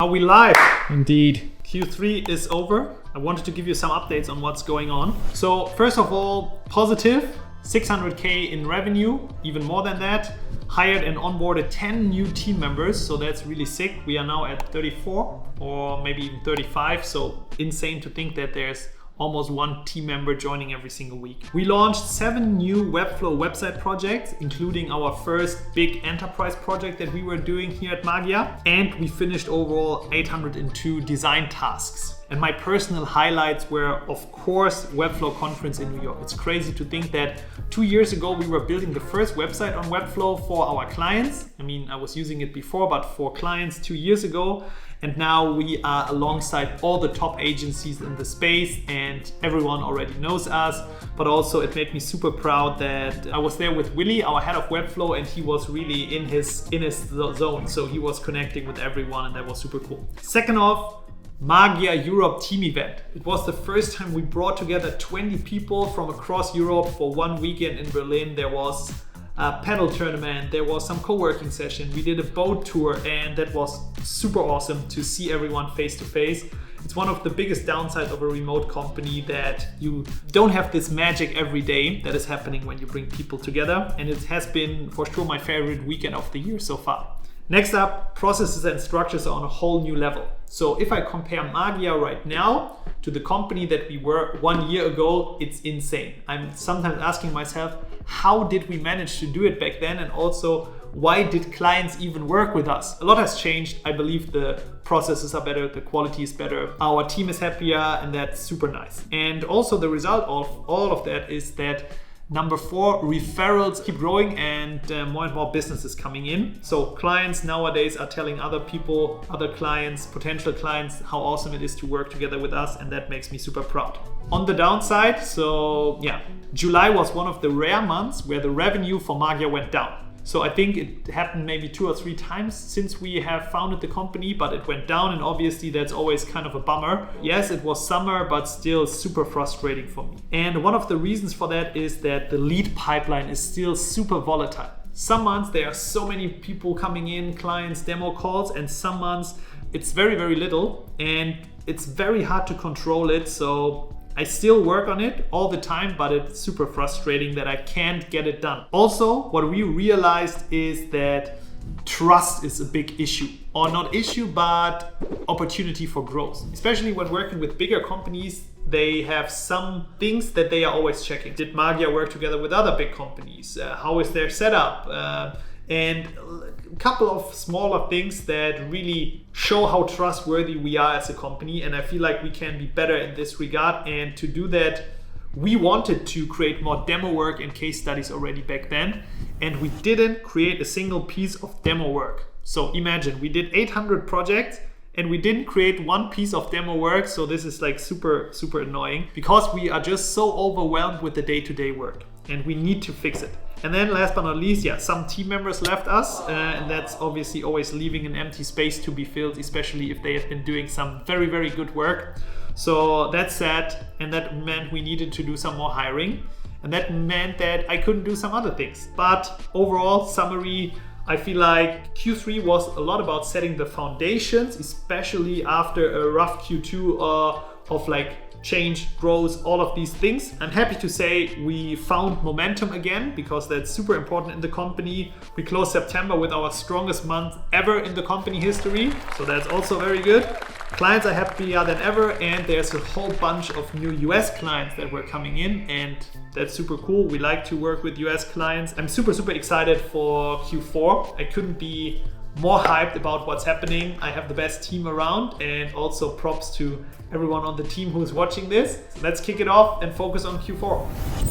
Are we live? Indeed. Q3 is over. I wanted to give you some updates on what's going on. So first of all, positive, 600K in revenue, even more than that. Hired and onboarded 10 new team members, so that's really sick. We are now at 34 or maybe even 35, so insane to think that there's almost one team member joining every single week. We launched 7 new Webflow website projects, including our first big enterprise project that we were doing here at Magier. And we finished overall 802 design tasks. And my personal highlights were, of course, Webflow Conference in New York. It's crazy to think that 2 years ago, we were building the first website on Webflow for our clients. I mean, I was using it before, but for clients 2 years ago. And now we are alongside all the top agencies in the space and everyone already knows us. But also it made me super proud that I was there with Willy, our head of Webflow, and he was really in his zone. So he was connecting with everyone and that was super cool. Second off, Magier Europe team event. It was the first time we brought together 20 people from across Europe for one weekend in Berlin. There was a paddle tournament, there was some co-working session, we did a boat tour, and that was super awesome to see everyone face to face. It's one of the biggest downsides of a remote company that you don't have this magic every day that is happening when you bring people together, and it has been for sure my favorite weekend of the year so far. Next up, processes and structures are on a whole new level. So if I compare Magier right now to the company that we were 1 year ago, it's insane. I'm sometimes asking myself, how did we manage to do it back then? And also, why did clients even work with us? A lot has changed. I believe the processes are better, the quality is better, our team is happier, and that's super nice. And also the result of all of that is that number 4, referrals keep growing and more businesses coming in. So clients nowadays are telling other people, other clients, potential clients, how awesome it is to work together with us, and that makes me super proud. On the downside, July was one of the rare months where the revenue for Magier went down. So I think it happened maybe 2 or 3 times since we have founded the company, but it went down, and obviously that's always kind of a bummer. Yes, it was summer, but still super frustrating for me. And one of the reasons for that is that the lead pipeline is still super volatile. Some months there are so many people coming in, clients, demo calls, and some months it's very, very little, and it's very hard to control it. So I still work on it all the time, but it's super frustrating that I can't get it done. Also, what we realized is that trust is a big issue. Or not issue, but opportunity for growth. Especially when working with bigger companies, they have some things that they are always checking. Did Magier work together with other big companies? How is their setup? And a couple of smaller things that really show how trustworthy we are as a company. And I feel like we can be better in this regard. And to do that, we wanted to create more demo work and case studies already back then. And we didn't create a single piece of demo work. So imagine we did 800 projects and we didn't create one piece of demo work. So this is like super, super annoying because we are just so overwhelmed with the day-to-day work and we need to fix it. And then last but not least, some team members left us, and that's obviously always leaving an empty space to be filled, especially if they have been doing some very, very good work. So that's sad, and that meant we needed to do some more hiring, and that meant that I couldn't do some other things. But overall, summary, I feel like Q3 was a lot about setting the foundations, especially after a rough Q2 of like change, growth, all of these things. I'm happy to say we found momentum again because that's super important in the company. We closed September with our strongest month ever in the company history, so that's also very good. Clients are happier than ever, and there's a whole bunch of new US clients that were coming in, and that's super cool. We like to work with US clients. I'm super, super excited for Q4. I couldn't be more hyped about what's happening. I have the best team around, and also props to everyone on the team who's watching this. So let's kick it off and focus on Q4.